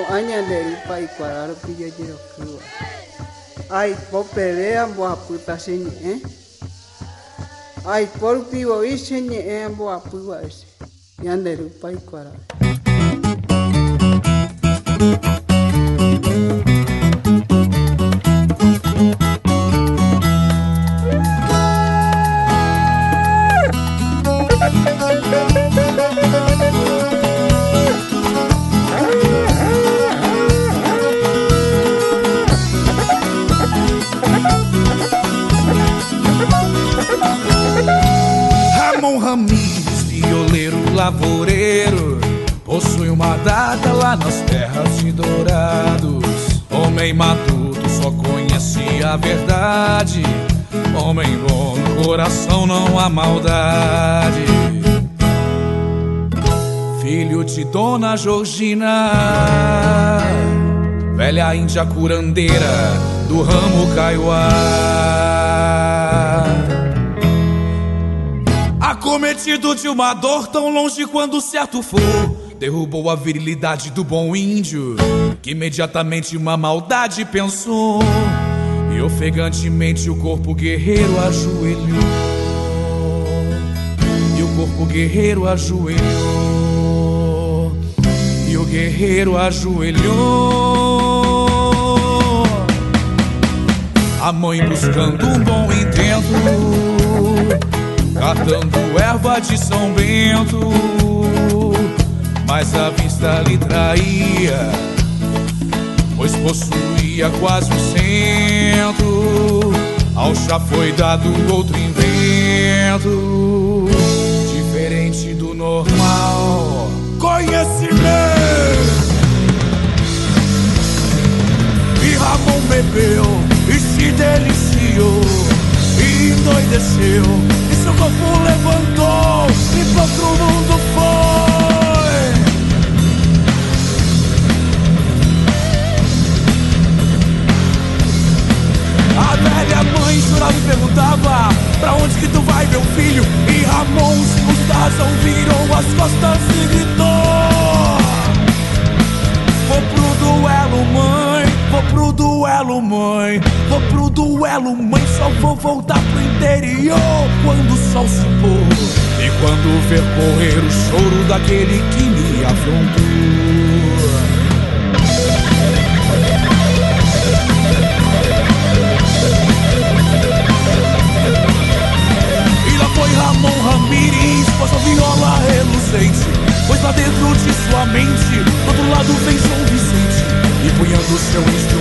Anya dari pai kwararo pija jero kua. Ai popere ambo aputa senye Ai porpi wo isenye ambo apuwa ese. Yanderu pai kwararo. Ramon Ramires, violeiro lavoureiro, possui uma data lá nas terras de Dourados. Homem matuto só conhece a verdade, homem bom no coração não há maldade. Filho de Dona Georgina, velha índia curandeira do ramo Kaiowá. Acometido de uma dor tão longe quando certo for, derrubou a virilidade do bom índio, que imediatamente uma maldade pensou, e ofegantemente o corpo guerreiro ajoelhou. E o corpo guerreiro ajoelhou. E o guerreiro ajoelhou. A mãe buscando um bom intento, catando erva de São Bento, mas a vista lhe traía, pois possuía quase 100. Ao chá foi dado outro invento, diferente do normal. Conhecimento! E Ramon bebeu e se deliciou e endoideceu, e seu corpo levantou e pra outro mundo foi. A velha mãe chorava e perguntava: pra onde que tu vai, meu filho? E Ramon, sem razão, virou as costas e gritou: vou pro duelo, mãe, vou pro duelo, mãe, vou pro duelo, mãe, só vou voltar pro interior quando o sol se pôr, e quando ver correr o choro daquele que me afrontou. E lá foi Ramon Ramires com a sua viola reluzente, pois lá dentro de sua mente, do outro lado vem São Vicente, empunhando seu instrumento